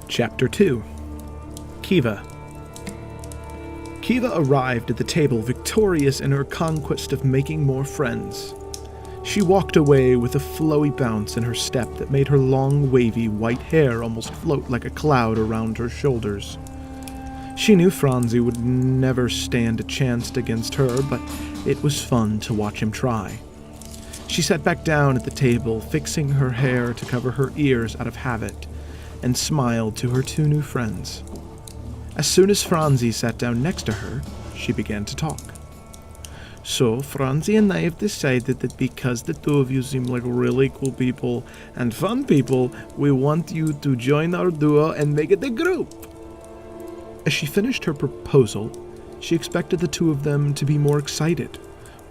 Chapter 2. Kiva. Kiva arrived at the table victorious in her conquest of making more friends. She walked away with a flowy bounce in her step that made her long, wavy white hair almost float like a cloud around her shoulders. She knew Franzi would never stand a chance against her, but it was fun to watch him try. She sat back down at the table, fixing her hair to cover her ears out of habit, and smiled to her two new friends. As soon as Franzi sat down next to her, she began to talk. So, Franzi and I have decided that because the two of you seem like really cool people and fun people, we want you to join our duo and make it a group. As she finished her proposal, she expected the two of them to be more excited,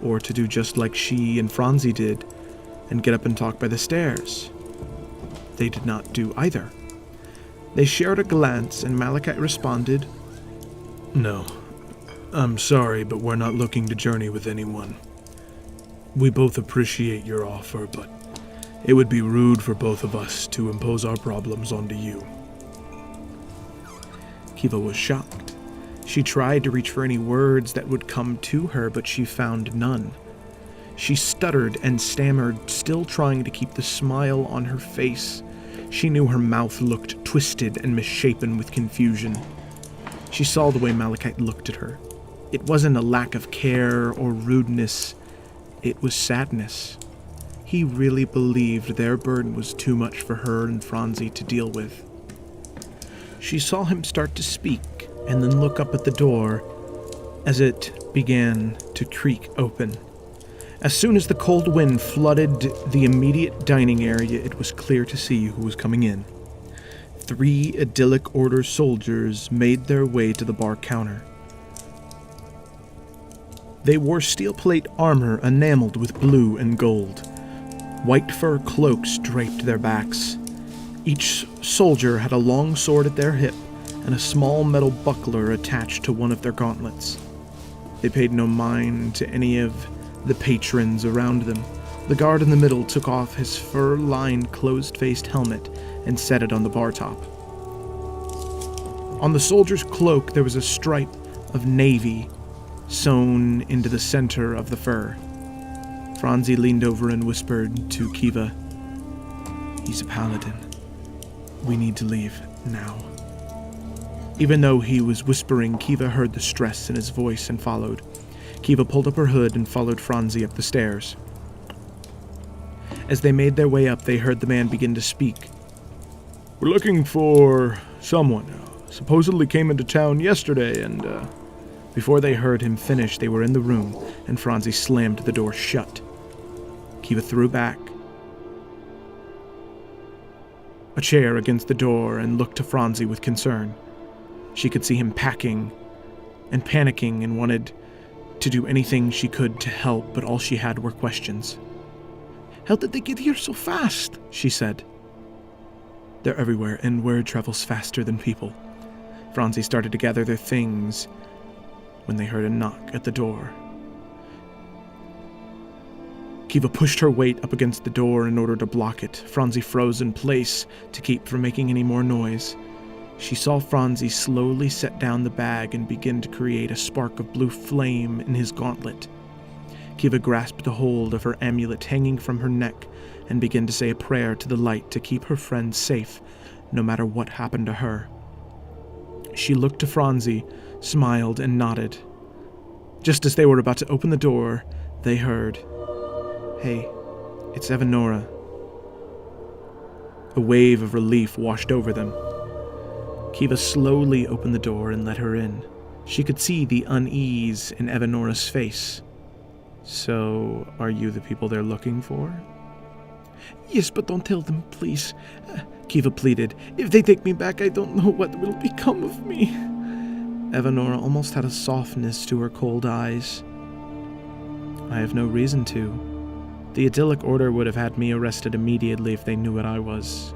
or to do just like she and Franzi did, and get up and talk by the stairs. They did not do either. They shared a glance, and Malachite responded, "No, I'm sorry, but we're not looking to journey with anyone. We both appreciate your offer, but it would be rude for both of us to impose our problems onto you." Kiva was shocked. She tried to reach for any words that would come to her, but she found none. She stuttered and stammered, still trying to keep the smile on her face. She knew her mouth looked twisted and misshapen with confusion. She saw the way Malachite looked at her. It wasn't a lack of care or rudeness. It was sadness. He really believed their burden was too much for her and Franzi to deal with. She saw him start to speak and then look up at the door as it began to creak open. As soon as the cold wind flooded the immediate dining area, it was clear to see who was coming in. 3 idyllic order soldiers made their way to the bar counter. They wore steel plate armor enameled with blue and gold. White fur cloaks draped their backs. Each soldier had a long sword at their hip and a small metal buckler attached to one of their gauntlets. They paid no mind to any of the patrons around them. The guard in the middle took off his fur-lined, closed-faced helmet and set it on the bar top. On the soldier's cloak there was a stripe of navy sewn into the center of the fur. Franzi leaned over and whispered to Kiva, "He's a paladin. We need to leave now." Even though he was whispering, Kiva heard the stress in his voice and followed. Kiva pulled up her hood and followed Franzi up the stairs. As they made their way up, they heard the man begin to speak. "We're looking for someone. Supposedly came into town yesterday, and Before they heard him finish, they were in the room, and Franzi slammed the door shut. Kiva threw back a chair against the door and looked to Franzi with concern. She could see him packing and panicking and wanted to do anything she could to help, but all she had were questions. "How did they get here so fast?" she said. "They're everywhere, and word travels faster than people." Franzi started to gather their things when they heard a knock at the door. Kiva pushed her weight up against the door in order to block it. Franzi froze in place to keep from making any more noise. She saw Franzi slowly set down the bag and begin to create a spark of blue flame in his gauntlet. Kiva grasped a hold of her amulet hanging from her neck and began to say a prayer to the light to keep her friend safe, no matter what happened to her. She looked to Franzi, smiled, and nodded. Just as they were about to open the door, they heard, "Hey, it's Evanora." A wave of relief washed over them. Kiva slowly opened the door and let her in. She could see the unease in Evanora's face. "So, are you the people they're looking for?" "Yes, but don't tell them, please," Kiva pleaded. "If they take me back, I don't know what will become of me." Evanora almost had a softness to her cold eyes. "I have no reason to. The idyllic order would have had me arrested immediately if they knew what I was."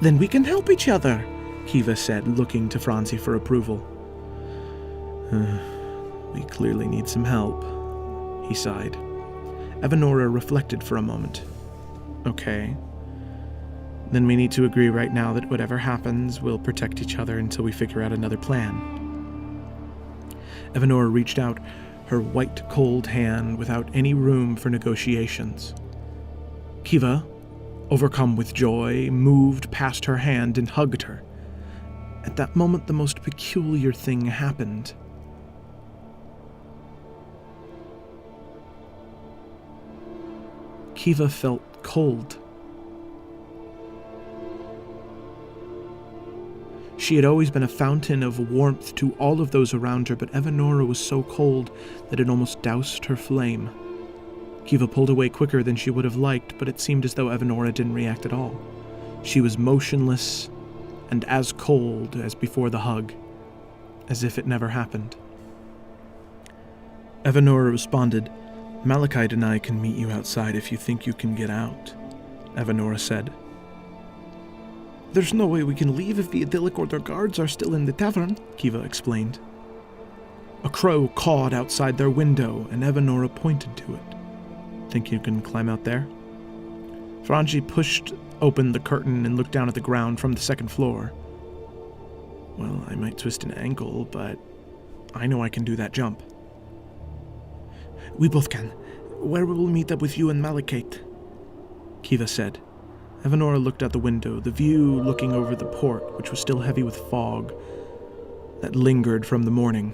"Then we can help each other," Kiva said, looking to Franzi for approval. "We clearly need some help," he sighed. Evanora reflected for a moment. "Okay. Then we need to agree right now that whatever happens, we'll protect each other until we figure out another plan. Evanora reached out her white, cold hand without any room for negotiations. Kiva, overcome with joy, moved past her hand and hugged her. At that moment, the most peculiar thing happened. Kiva felt cold. She had always been a fountain of warmth to all of those around her, but Evanora was so cold that it almost doused her flame. Kiva pulled away quicker than she would have liked, but it seemed as though Evanora didn't react at all. She was motionless and as cold as before the hug, as if it never happened. Evanora responded, "Malachite and I can meet you outside if you think you can get out," Evanora said. "There's no way we can leave if the idyllic or their guards are still in the tavern," Kiva explained. A crow cawed outside their window, and Evanora pointed to it. "Think you can climb out there?" Franzi pushed open the curtain and looked down at the ground from the second floor. "Well, I might twist an ankle, but I know I can do that jump." "We both can. Where will we meet up with you and Malachite?" Kiva said. Evanora looked out the window, the view looking over the port, which was still heavy with fog that lingered from the morning.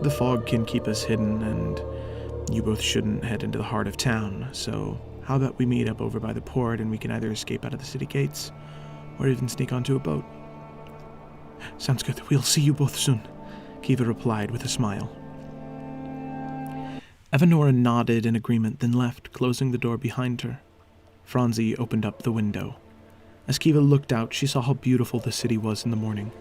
"The fog can keep us hidden, and you both shouldn't head into the heart of town, so how about we meet up over by the port and we can either escape out of the city gates or even sneak onto a boat?" "Sounds good. We'll see you both soon," Kiva replied with a smile. Evanora nodded in agreement, then left, closing the door behind her. Franzi opened up the window. As Kiva looked out, she saw how beautiful the city was in the morning.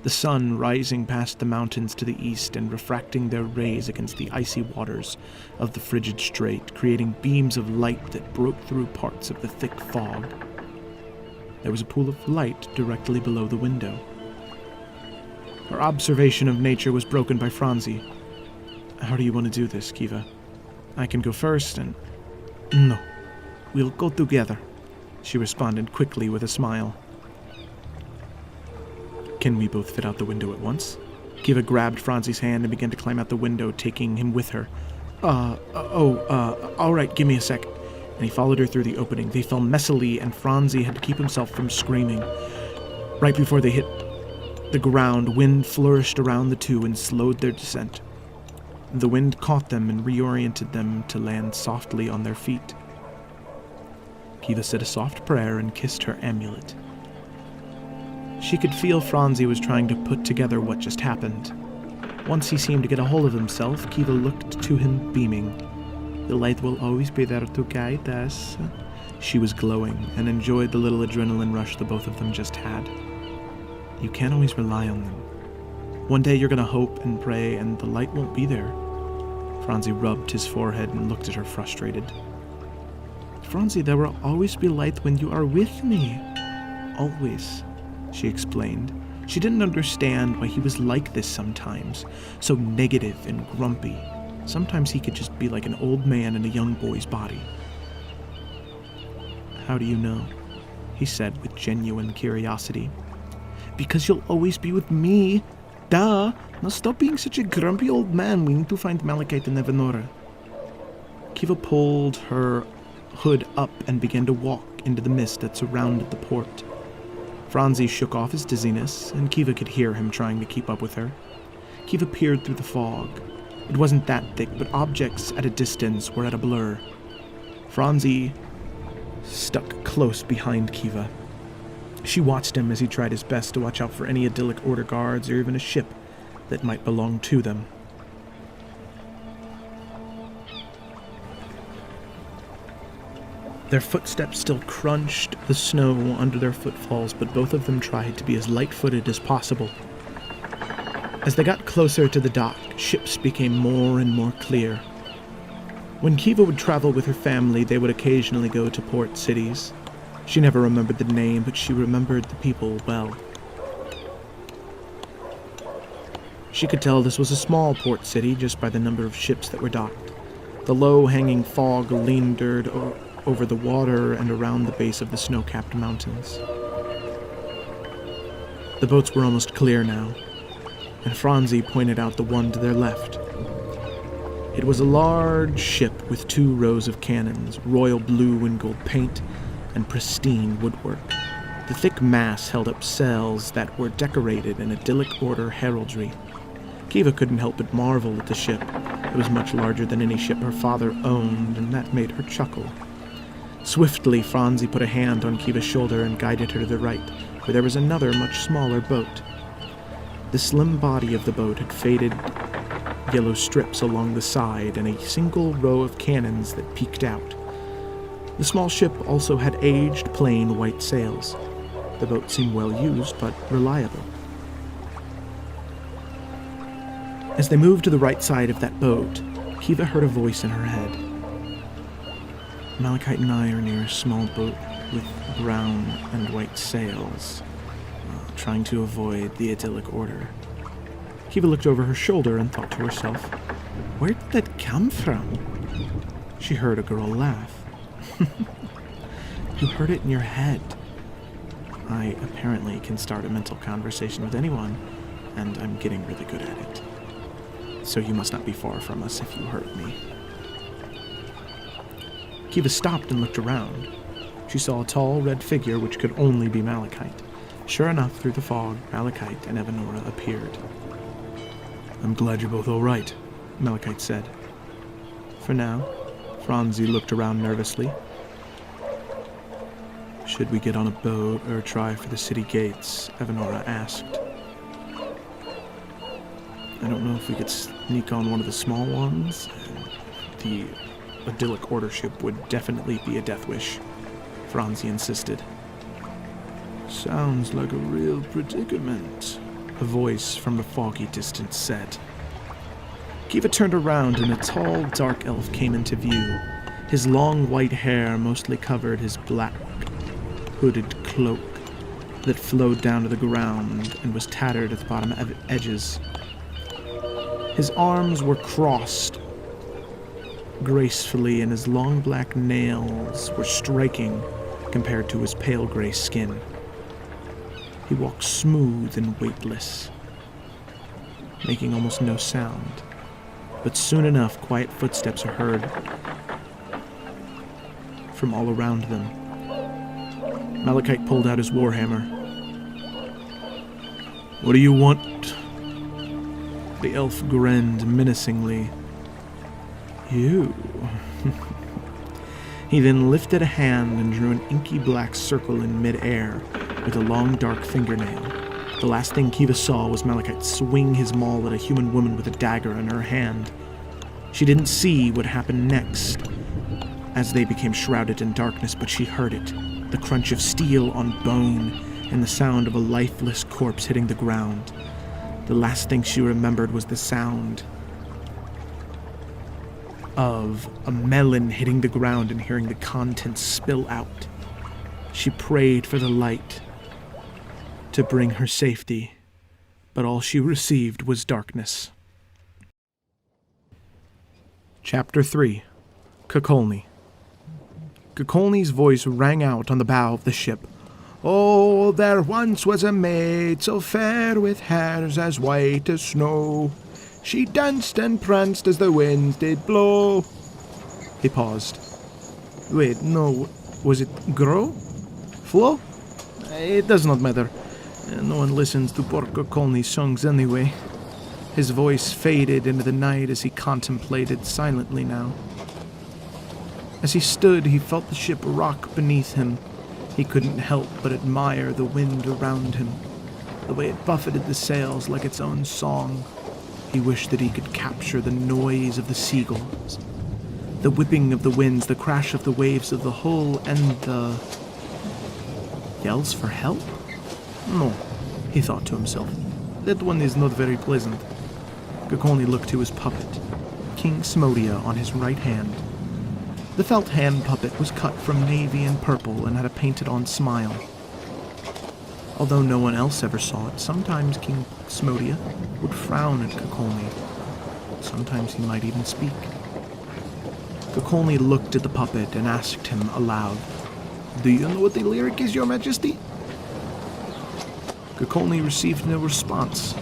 The sun rising past the mountains to the east and refracting their rays against the icy waters of the frigid strait, creating beams of light that broke through parts of the thick fog. There was a pool of light directly below the window. Her observation of nature was broken by Franzi. "How do you want to do this, Kiva? I can go first and—" "No. We'll go together," she responded quickly with a smile. "Can we both fit out the window at once?" Kiva grabbed Franzi's hand and began to climb out the window, taking him with her. All right, give me a sec." And he followed her through the opening. They fell messily, and Franzi had to keep himself from screaming. Right before they hit the ground, wind flourished around the two and slowed their descent. The wind caught them and reoriented them to land softly on their feet. Kiva said a soft prayer and kissed her amulet. She could feel Franzi was trying to put together what just happened. Once he seemed to get a hold of himself, Kiva looked to him beaming. "The light will always be there to guide us." She was glowing and enjoyed the little adrenaline rush the both of them just had. You can't always rely on them. One day you're going to hope and pray and the light won't be there. Franzi rubbed his forehead and looked at her frustrated. "Franzi, there will always be light when you are with me. Always," she explained. She didn't understand why he was like this sometimes, so negative and grumpy. Sometimes he could just be like an old man in a young boy's body. "How do you know?" he said with genuine curiosity. "Because you'll always be with me. Duh! Now stop being such a grumpy old man. We need to find Malachite and Evanora." Kiva pulled her hood up and began to walk into the mist that surrounded the port. Franzi shook off his dizziness, and Kiva could hear him trying to keep up with her. Kiva peered through the fog. It wasn't that thick, but objects at a distance were at a blur. Franzi stuck close behind Kiva. She watched him as he tried his best to watch out for any idyllic order guards or even a ship that might belong to them. Their footsteps still crunched the snow under their footfalls, but both of them tried to be as light-footed as possible. As they got closer to the dock, ships became more and more clear. When Kiva would travel with her family, they would occasionally go to port cities. She never remembered the name, but she remembered the people well. She could tell this was a small port city just by the number of ships that were docked. The low-hanging fog lingered over the water and around the base of the snow-capped mountains. The boats were almost clear now, and Franzi pointed out the one to their left. It was a large ship with 2 rows of cannons, royal blue and gold paint, and pristine woodwork. The thick mass held up sails that were decorated in idyllic order heraldry. Kiva couldn't help but marvel at the ship. It was much larger than any ship her father owned, and that made her chuckle. Swiftly, Franzi put a hand on Kiva's shoulder and guided her to the right, where there was another, much smaller boat. The slim body of the boat had faded yellow strips along the side and a single row of cannons that peeked out. The small ship also had aged, plain white sails. The boat seemed well used, but reliable. As they moved to the right side of that boat, Kiva heard a voice in her head. Malachite and I are near a small boat with brown and white sails, trying to avoid the idyllic order. Kiva looked over her shoulder and thought to herself, where did that come from? She heard a girl laugh. You heard it in your head. I apparently can start a mental conversation with anyone, and I'm getting really good at it. So you must not be far from us if you heard me. Kiva stopped and looked around. She saw a tall red figure which could only be Malachite. Sure enough, through the fog, Malachite and Evanora appeared. I'm glad you're both all right, Malachite said. For now. Franzi looked around nervously. Should we get on a boat or try for the city gates? Evanora asked. I don't know if we could sneak on one of the small ones. The idyllic order ship would definitely be a death wish, Franzi insisted. Sounds like a real predicament, a voice from the foggy distance said. Kiva turned around and a tall, dark elf came into view. His long white hair mostly covered his black, hooded cloak that flowed down to the ground and was tattered at the bottom edges. His arms were crossed gracefully, and his long black nails were striking compared to his pale gray skin. He walked smooth and weightless, making almost no sound. But soon enough, quiet footsteps are heard from all around them. Malachite pulled out his warhammer. What do you want? The elf grinned menacingly. You. He then lifted a hand and drew an inky black circle in mid-air with a long dark fingernail. The last thing Kiva saw was Malachite swing his maul at a human woman with a dagger in her hand. She didn't see what happened next as they became shrouded in darkness, but she heard it, the crunch of steel on bone and the sound of a lifeless corpse hitting the ground. The last thing she remembered was the sound of a melon hitting the ground and hearing the contents spill out. She prayed for the light to bring her safety, but all she received was darkness. Chapter 3. Kukulny. Kukulny's voice rang out on the bow of the ship. Oh, there once was a maid so fair with hairs as white as snow. She danced and pranced as the winds did blow. He paused. Wait, no, was it grow? Flow? It does not matter. No one listens to poor Kukulny's songs anyway. His voice faded into the night as he contemplated silently now. As he stood, he felt the ship rock beneath him. He couldn't help but admire the wind around him, the way it buffeted the sails like its own song. He wished that he could capture the noise of the seagulls, the whipping of the winds, the crash of the waves of the hull, and the yells for help? No, he thought to himself. That one is not very pleasant. Kukulny looked to his puppet, King Smodia, on his right hand. The felt hand puppet was cut from navy and purple and had a painted-on smile. Although no one else ever saw it, sometimes King Smodia would frown at Kukulny. Sometimes he might even speak. Kukulny looked at the puppet and asked him aloud, "Do you know what the lyric is, Your Majesty?" Kukulny received no response.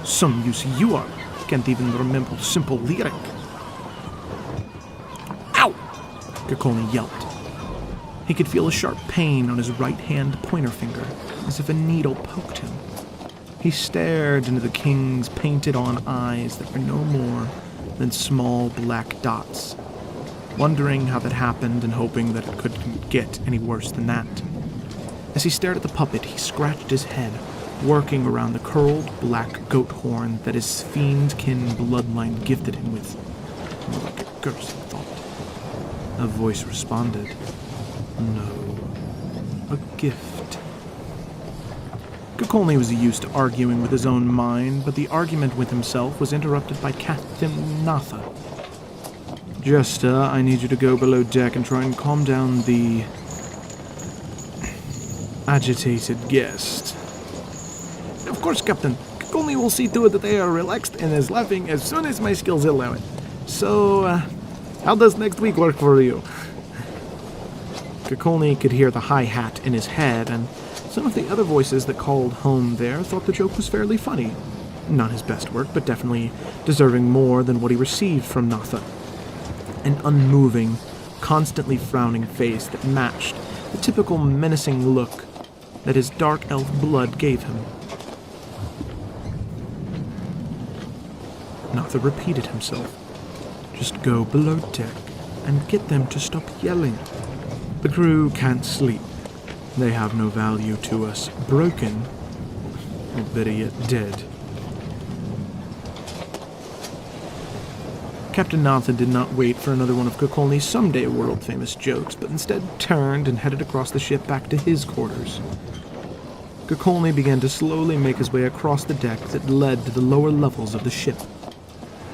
"Some use you are. Can't even remember the simple lyric." "Ow!" Kukulny yelped. He could feel a sharp pain on his right-hand pointer finger, as if a needle poked him. He stared into the king's painted-on eyes that were no more than small black dots, wondering how that happened and hoping that it couldn't get any worse than that. As he stared at the puppet, he scratched his head, working around the curled black goat horn that his fiend-kin bloodline gifted him with. More like a curse, he thought. A voice responded. No, a gift. Kukulny was used to arguing with his own mind, but the argument with himself was interrupted by Captain Natha. "Jester, I need you to go below deck and try and calm down the agitated guest." "Of course, Captain. Kukulny will see to it that they are relaxed and is laughing as soon as my skills allow it. So, how does next week work for you?" Kukulny could hear the hi-hat in his head, and some of the other voices that called home there thought the joke was fairly funny. Not his best work, but definitely deserving more than what he received from Natha. An unmoving, constantly frowning face that matched the typical menacing look that his dark elf blood gave him. Natha repeated himself. "Just go below deck and get them to stop yelling. The crew can't sleep. They have no value to us. Broken, or better yet, dead." Captain Natha did not wait for another one of Kukulny's someday world-famous jokes, but instead turned and headed across the ship back to his quarters. Kukulny began to slowly make his way across the deck that led to the lower levels of the ship.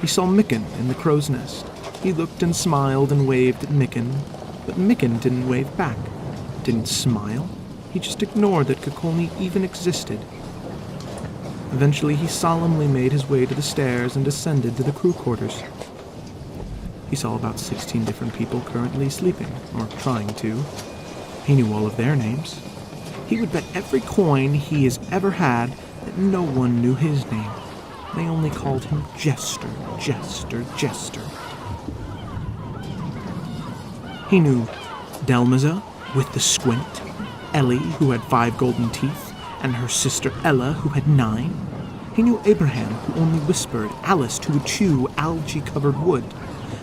He saw Mikken in the crow's nest. He looked and smiled and waved at Mikken, but Mikken didn't wave back, didn't smile. He just ignored that Kukulny even existed. Eventually, he solemnly made his way to the stairs and descended to the crew quarters. He saw about 16 different people currently sleeping, or trying to. He knew all of their names. He would bet every coin he has ever had that no one knew his name. They only called him Jester, Jester, Jester. He knew Delmaza, with the squint, Ellie, who had 5 golden teeth, and her sister Ella, who had 9. He knew Abraham, who only whispered, Alice, who would chew algae-covered wood.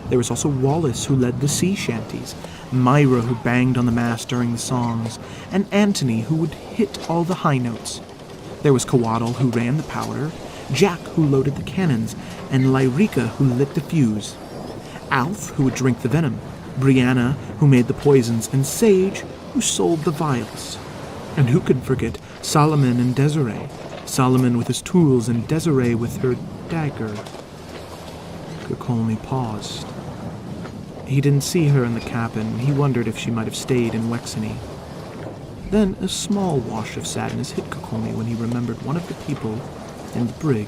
There was also Wallace, who led the sea shanties, Myra, who banged on the mast during the songs, and Antony, who would hit all the high notes. There was Coatl, who ran the powder, Jack, who loaded the cannons, and Lyrica, who lit the fuse. Alf, who would drink the venom, Brianna, who made the poisons, and Sage, who sold the vials. And who could forget Solomon and Desiree? Solomon with his tools and Desiree with her dagger. Kukulny paused. He didn't see her in the cabin. He wondered if she might have stayed in Wexany. Then a small wash of sadness hit Kukulny when he remembered one of the people in the brig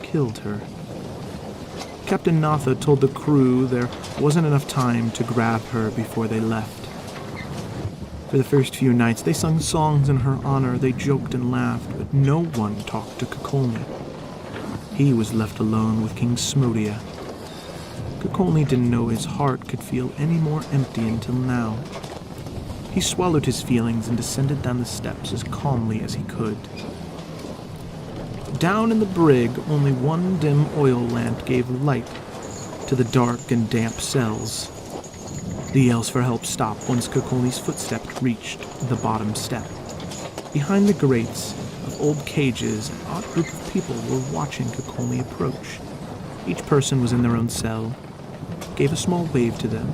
killed her. Captain Natha told the crew there wasn't enough time to grab her before they left. For the first few nights, they sung songs in her honor, they joked and laughed, but no one talked to Kukulny. He was left alone with King Smodia. Kukulny didn't know his heart could feel any more empty until now. He swallowed his feelings and descended down the steps as calmly as he could. Down in the brig, only one dim oil lamp gave light to the dark and damp cells. The yells for help stopped once Kukulny's footsteps reached the bottom step. Behind the grates of old cages, an odd group of people were watching Kukulny approach. Each person was in their own cell, gave a small wave to them.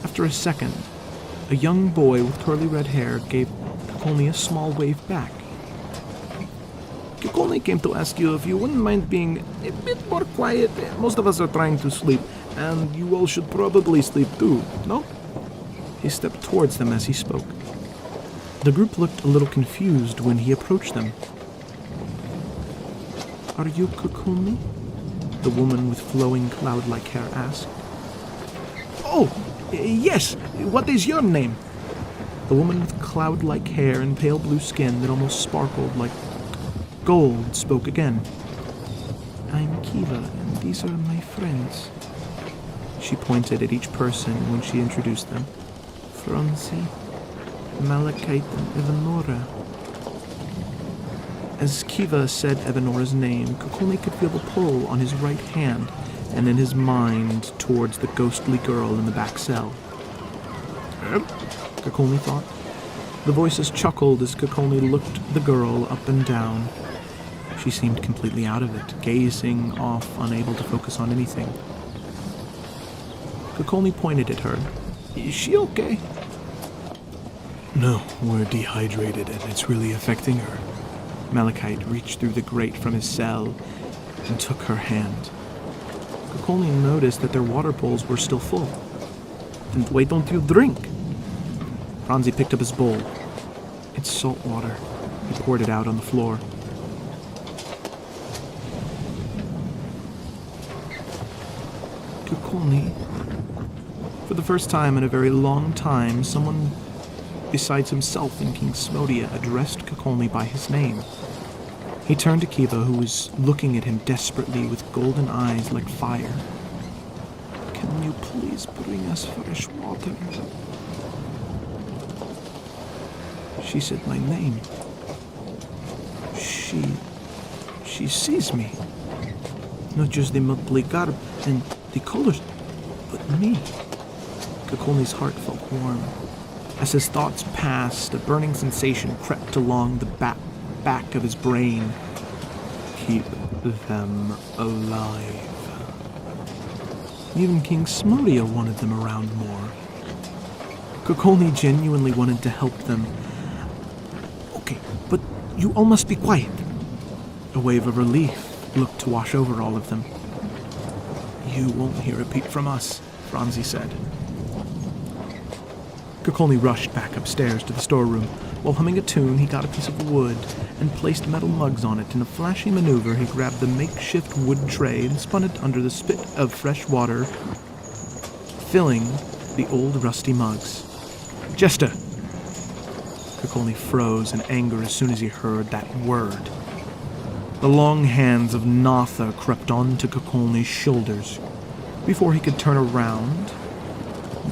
After a second, a young boy with curly red hair gave Kukulny a small wave back. Kukulny came to ask you if you wouldn't mind being a bit more quiet. Most of us are trying to sleep, and you all should probably sleep too, no? He stepped towards them as he spoke. The group looked a little confused when he approached them. "Are you Kukulny?" the woman with flowing cloud-like hair asked. Oh, yes, what is your name? The woman with cloud-like hair and pale blue skin that almost sparkled like gold spoke again. I'm Kiva, and these are my friends. She pointed at each person when she introduced them. Franzi, Malachite, and Evanora. As Kiva said Evanora's name, Kukulni could feel the pull on his right hand and in his mind towards the ghostly girl in the back cell. Kukulni thought. The voices chuckled as Kukulni looked the girl up and down. She seemed completely out of it, gazing off, unable to focus on anything. Kukulni pointed at her. Is she okay? No, we're dehydrated and it's really affecting her. Malachite reached through the grate from his cell and took her hand. Kukulni noticed that their water bowls were still full. Then why don't you drink? Franzi picked up his bowl. It's salt water. He poured it out on the floor. Kukulni. For the first time in a very long time, someone besides himself in King Smodia addressed Kukulni by his name. He turned to Kiva, who was looking at him desperately with golden eyes like fire. Can you please bring us fresh water? She said my name. She sees me. Not just the motley garb and the colors, but me. Kukulni's heart felt warm. As his thoughts passed, a burning sensation crept along the back of his brain. Keep them alive. Even King Smodia wanted them around more. Kukulni genuinely wanted to help them. Okay, but you all must be quiet. A wave of relief looked to wash over all of them. You won't hear a peep from us, Franzi said. Kukulni rushed back upstairs to the storeroom. While humming a tune, he got a piece of wood and placed metal mugs on it. In a flashy maneuver, he grabbed the makeshift wood tray and spun it under the spit of fresh water, filling the old rusty mugs. Jester! Kukulni froze in anger as soon as he heard that word. The long hands of Natha crept onto Kukulni's shoulders. Before he could turn around,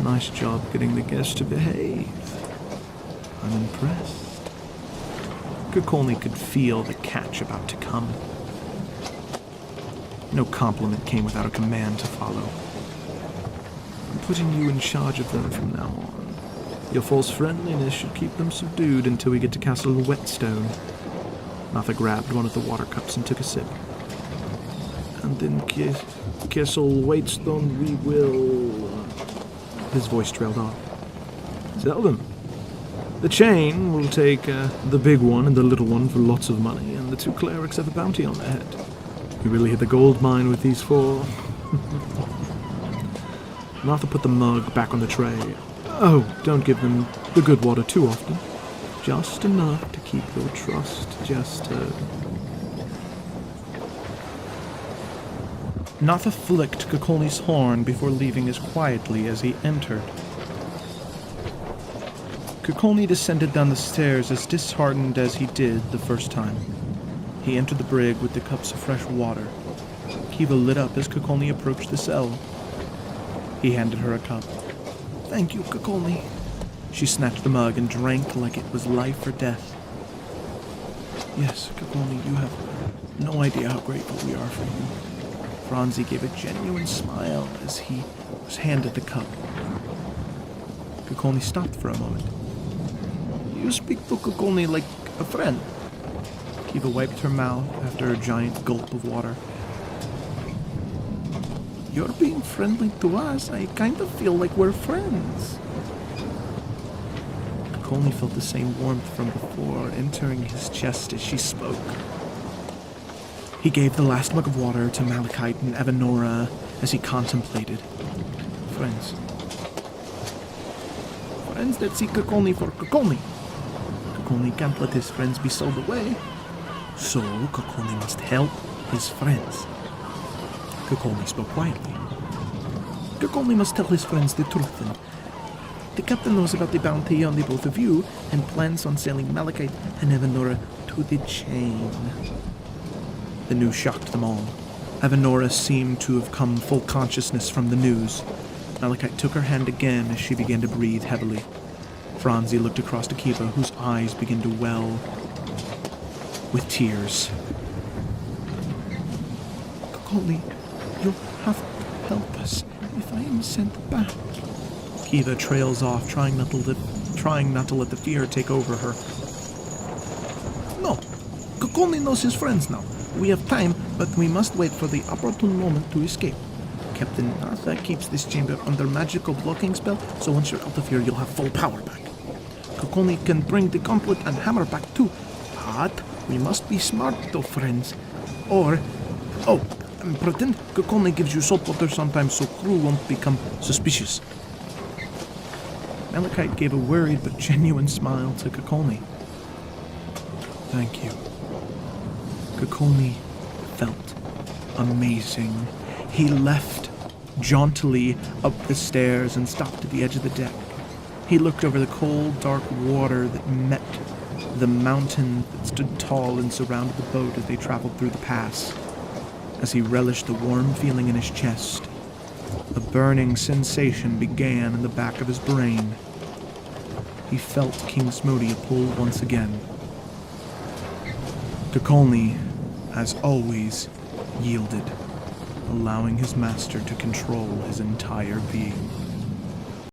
nice job getting the guest to behave. I'm impressed. Kukulni could feel the catch about to come. No compliment came without a command to follow. I'm putting you in charge of them from now on. Your false friendliness should keep them subdued until we get to Castle Whetstone. Natha grabbed one of the water cups and took a sip. And then Castle Whetstone we will... His voice trailed off. Sell them. The chain will take the big one and the little one for lots of money, and the two clerics have a bounty on their head. We really hit the gold mine with these four. Martha put the mug back on the tray. Oh, don't give them the good water too often. Just enough to keep your trust, Jester. Natha flicked Kukulni's horn before leaving as quietly as he entered. Kukulni descended down the stairs as disheartened as he did the first time. He entered the brig with the cups of fresh water. Kiva lit up as Kukulni approached the cell. He handed her a cup. Thank you, Kukulni. She snatched the mug and drank like it was life or death. Yes, Kukulni, you have no idea how grateful we are for you. Franzi gave a genuine smile as he was handed the cup. Kukulni stopped for a moment. You speak to Kukulni like a friend. Kiva wiped her mouth after a giant gulp of water. You're being friendly to us. I kind of feel like we're friends. Kukulni felt the same warmth from before entering his chest as she spoke. He gave the last mug of water to Malachite and Evanora as he contemplated. Friends. Friends that see Kukulni for Kukulni. Kukulni can't let his friends be sold away. So Kukulni must help his friends. Kukulni spoke quietly. Kirk only must tell his friends the truth, and the captain knows about the bounty on the both of you and plans on sailing Malachite and Evanora to the chain. The news shocked them all. Evanora seemed to have come full consciousness from the news. Malachite took her hand again as she began to breathe heavily. Franzi looked across to Kiva, whose eyes began to well with tears. Kokoli, you'll have to help us if I am sent back. Kiva trails off, trying not to let the fear take over her. No, Kokoli knows his friends now. We have time, but we must wait for the opportune moment to escape. Captain Arthur keeps this chamber under magical blocking spell, so once you're out of here, you'll have full power back. Kokoli can bring the gauntlet and hammer back too. But we must be smart though, friends. Pretend Kokoli gives you salt water sometimes so crew won't become suspicious. Malachite gave a worried but genuine smile to Kokoli. Thank you. Kokoli felt amazing. He left jauntily up the stairs and stopped at the edge of the deck. He looked over the cold, dark water that met the mountain that stood tall and surrounded the boat as they traveled through the pass. As he relished the warm feeling in his chest, a burning sensation began in the back of his brain. He felt King Smodia pull once again. Kokoli, as always, yielded, allowing his master to control his entire being.